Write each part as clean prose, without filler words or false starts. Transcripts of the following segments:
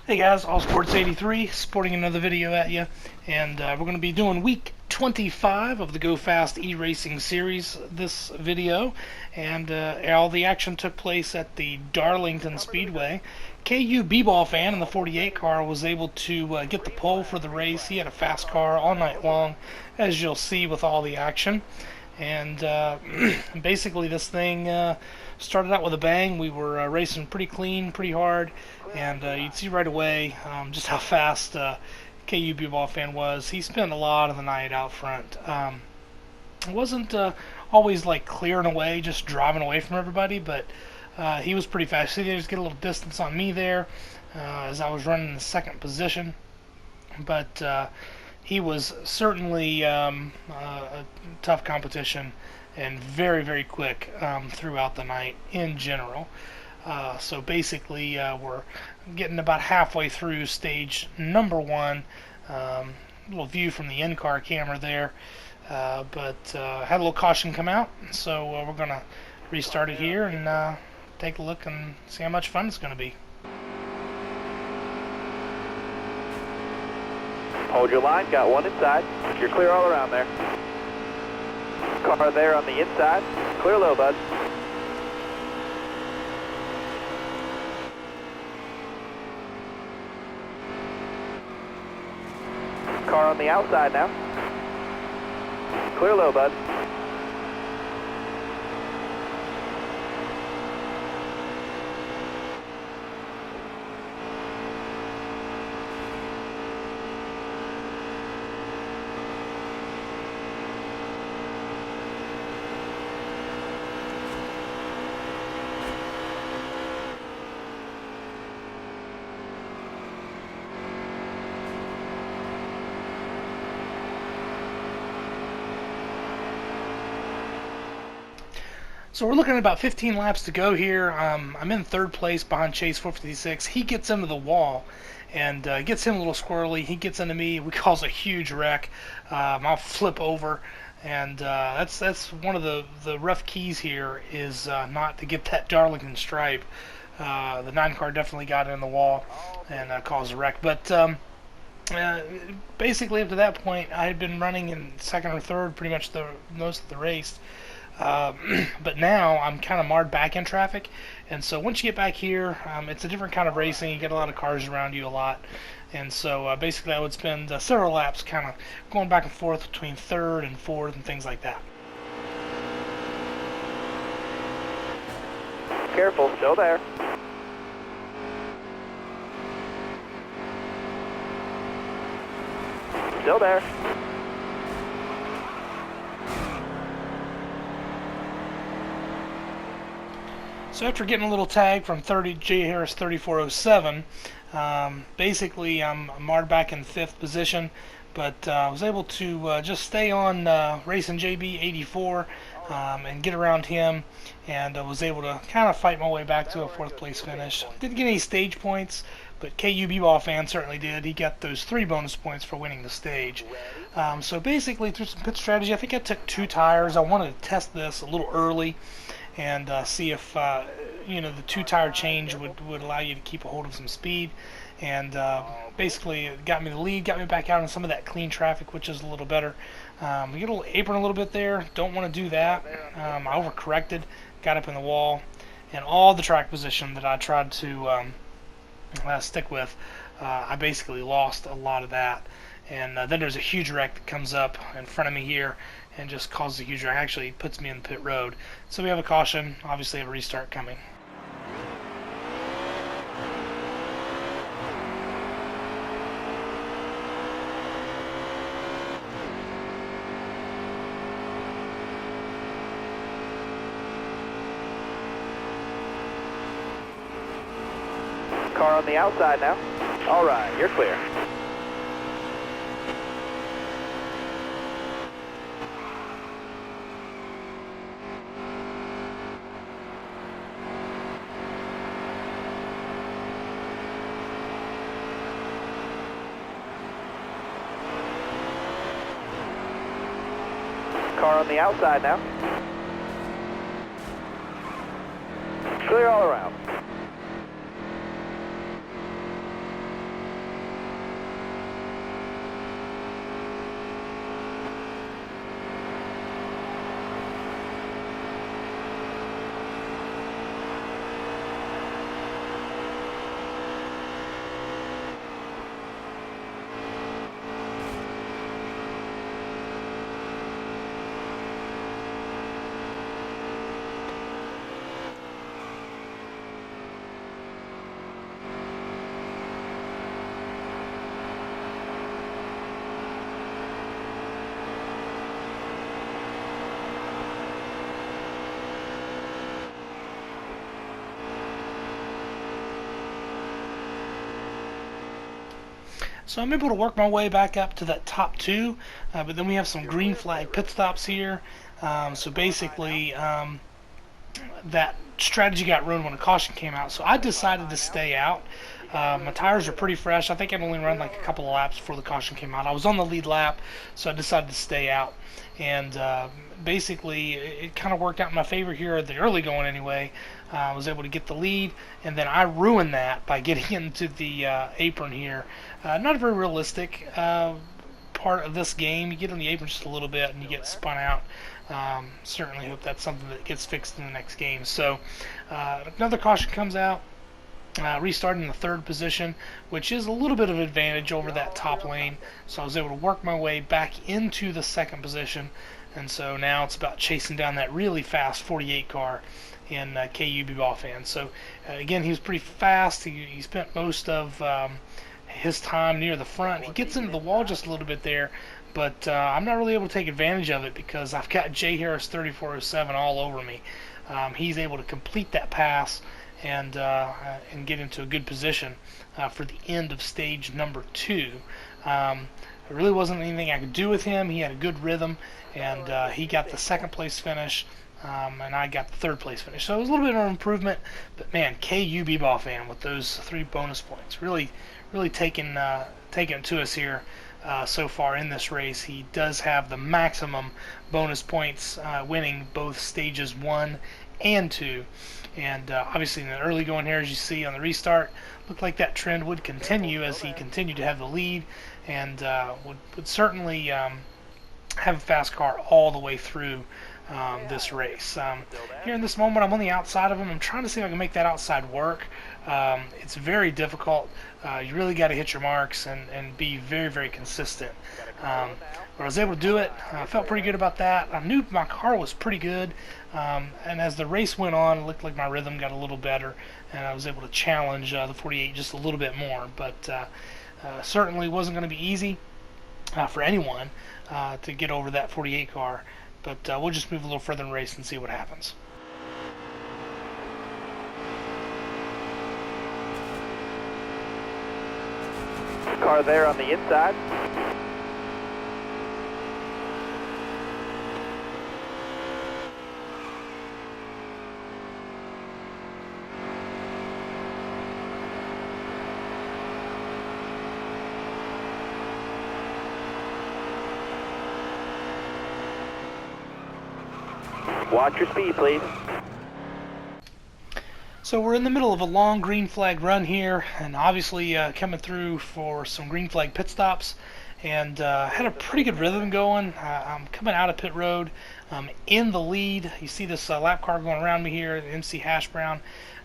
Hey guys, All Sports 83, sporting another video at you, and we're going to be doing week 25 of the GoFast eRacing series this video, and all the action took place at the Darlington Speedway. KU B-Ball fan in the 48 car was able to get the pole for the race. He had a fast car all night long, as you'll see with all the action. And basically this thing started out with a bang. We were racing pretty clean, pretty hard, and you'd see right away just how fast KU B-Ball fan was. He spent a lot of the night out front. It wasn't always like clearing away, just driving away from everybody, but he was pretty fast. So he just get a little distance on me there as I was running in the second position. But he was certainly a tough competition and very, very quick throughout the night in general. So basically, we're getting about halfway through stage number one. Little view from the in-car camera there, but had a little caution come out, so we're going to restart it here and take a look and see how much fun it's going to be. Hold your line, got one inside. You're clear all around there. Car there on the inside. Clear low, bud. Car on the outside now. Clear low, bud. So we're looking at about 15 laps to go here. I'm in third place behind Chase 456. He gets into the wall and gets him a little squirrely. He gets into me. We cause a huge wreck. I'll flip over, and that's one of the rough keys here is not to get that Darlington stripe. The 9 car definitely got in the wall and caused a wreck. But basically up to that point, I had been running in second or third pretty much most of the race. But now I'm kind of marred back in traffic, and so once you get back here, it's a different kind of racing. You get a lot of cars around you a lot, and so basically I would spend several laps kind of going back and forth between third and fourth and things like that. Careful, still there. Still there. So after getting a little tag from J. Harris 3407, basically I'm marred back in 5th position, but I was able to just stay on racing JB 84 and get around him, and I was able to kind of fight my way back to a 4th place finish. Didn't get any stage points, but KU B-Ball fan certainly did. He got those 3 bonus points for winning the stage. So basically through some pit strategy, I think I took 2 tires. I wanted to test this a little early and see if the 2-tire change would allow you to keep a hold of some speed, and basically it got me the lead, got me back out on some of that clean traffic, which is a little better. We get a little apron a little bit there, don't want to do that. I overcorrected, got up in the wall, and all the track position that I tried to stick with, I basically lost a lot of that. And then there's a huge wreck that comes up in front of me here and just causes a huge wreck. Actually puts me in the pit road. So we have a caution, obviously have a restart coming. Car on the outside now. All right, you're clear. Car on the outside now. Clear all around. So I'm able to work my way back up to that top two, but then we have some green flag pit stops here. So basically, that strategy got ruined when a caution came out, so I decided to stay out. My tires are pretty fresh. I think I'd only run like a couple of laps before the caution came out. I was on the lead lap, so I decided to stay out. And basically, it kind of worked out in my favor here at the early going anyway. I was able to get the lead, and then I ruined that by getting into the apron here. Not a very realistic part of this game. You get on the apron just a little bit, and you get spun out. Certainly hope that's something that gets fixed in the next game. So another caution comes out. Restarting in the third position, which is a little bit of an advantage over that top lane. So I was able to work my way back into the second position, and so now it's about chasing down that really fast 48 car in KU Bebofan. So again, he was pretty fast. He spent most of his time near the front. He gets into the wall just a little bit there, but I'm not really able to take advantage of it because I've got J Harris 3407 all over me. He's able to complete that pass and get into a good position for the end of stage number 2. There really wasn't anything I could do with him. He had a good rhythm, and he got the second place finish, and I got the third place finish. So it was a little bit of an improvement, but man, KU Bebofan with those 3 bonus points really taking it to us here so far in this race. He does have the maximum bonus points, winning both stages 1 and 2. And obviously in the early going here, as you see on the restart, looked like that trend would continue as he continued to have the lead, and would certainly have a fast car all the way through this race. Here in this moment, I'm on the outside of him. I'm trying to see if I can make that outside work. It's very difficult. You really got to hit your marks and be very, very consistent. But I was able to do it. I felt pretty good about that. I knew my car was pretty good, and as the race went on, it looked like my rhythm got a little better, and I was able to challenge the 48 just a little bit more. But certainly wasn't going to be easy for anyone to get over that 48 car. But we'll just move a little further in the race and see what happens. Car there on the inside. Watch your speed, please. So we're in the middle of a long green flag run here, and obviously coming through for some green flag pit stops, and had a pretty good rhythm going. I'm coming out of pit road in the lead. You see this lap car going around me here, the MC Hash Brown,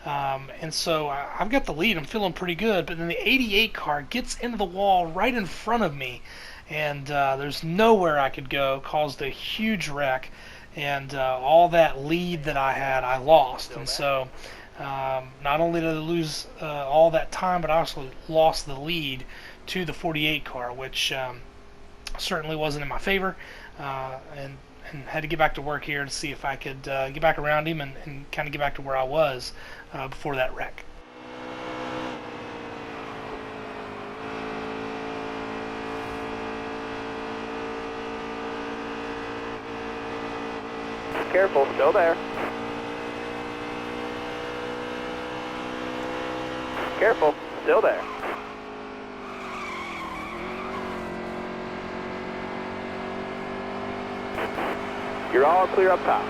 and so I've got the lead. I'm feeling pretty good, but then the 88 car gets into the wall right in front of me, and there's nowhere I could go. Caused a huge wreck, and all that lead that I had, I lost. And so not only did I lose all that time, but I also lost the lead to the 48 car, which certainly wasn't in my favor, and had to get back to work here to see if I could get back around him and kind of get back to where I was before that wreck. Careful, still there. Careful, still there. You're all clear up top.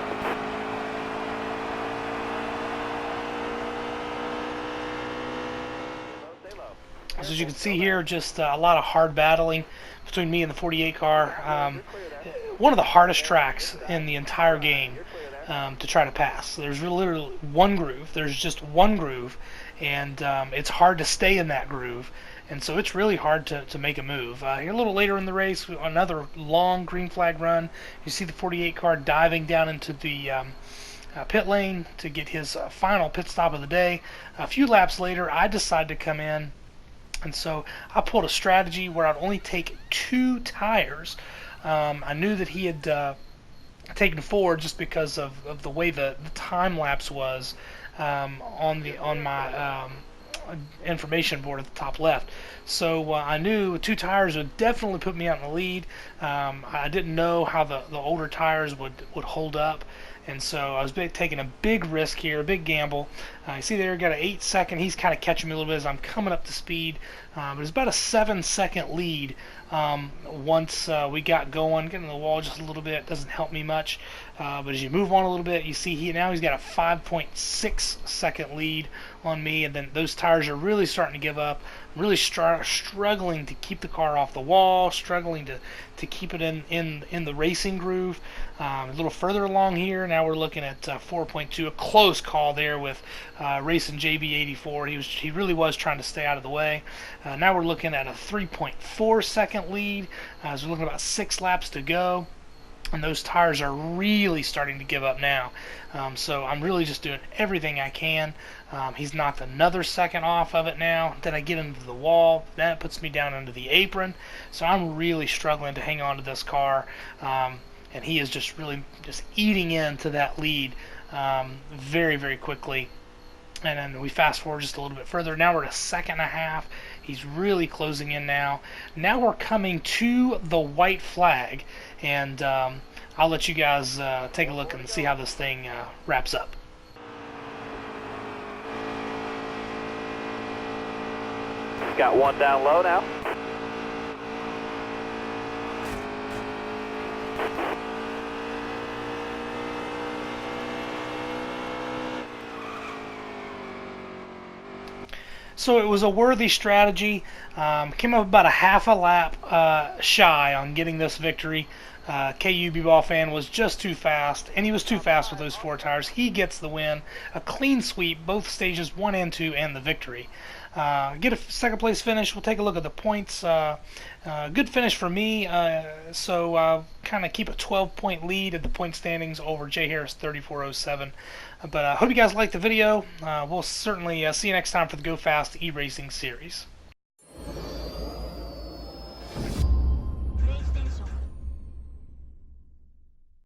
So as you can see here, just a lot of hard battling between me and the 48 car. One of the hardest tracks in the entire game to try to pass. There's literally one groove. There's just one groove, and it's hard to stay in that groove. And so it's really hard to make a move. Here a little later in the race, another long green flag run. You see the 48 car diving down into the pit lane to get his final pit stop of the day. A few laps later, I decided to come in, and so I pulled a strategy where I'd only take 2 tires. I knew that he had taken 4 just because of the way the time lapse was on my information board at the top left. So I knew 2 tires would definitely put me out in the lead. I didn't know how the older tires would hold up, and so I was taking a big risk here, a big gamble. You see there, got an 8-second. He's kind of catching me a little bit as I'm coming up to speed. But it's about a 7-second lead once we got going. Getting the wall just a little bit doesn't help me much. But as you move on a little bit, you see now he's got a 5.6-second lead on me, and then those tires are really starting to give up. I'm really struggling to keep the car off the wall, struggling to keep it in the racing groove. A little further along here, now we're looking at 4.2, a close call there with racing JB84. He really was trying to stay out of the way. Now we're looking at a 3.4-second lead as we're looking at about 6 laps to go. And those tires are really starting to give up now. So I'm really just doing everything I can. He's knocked another second off of it now. Then I get into the wall. That puts me down into the apron. So I'm really struggling to hang on to this car. And he is just really just eating into that lead very, very quickly. And then we fast forward just a little bit further. Now we're at a 1.5 seconds. He's really closing in now. Now we're coming to the white flag, and I'll let you guys take a look and see how this thing wraps up. Got one down low now. So it was a worthy strategy. Came up about a half a lap shy on getting this victory. KU B-Ball fan was just too fast, and he was too fast with those 4 tires. He gets the win. A clean sweep, both stages 1 and 2, and the victory. Get a second place finish. We'll take a look at the points. Good finish for me. So kind of keep a 12-point lead at the point standings over Jay Harris 3407. But I hope you guys liked the video. We'll certainly see you next time for the GoFast eRacing series.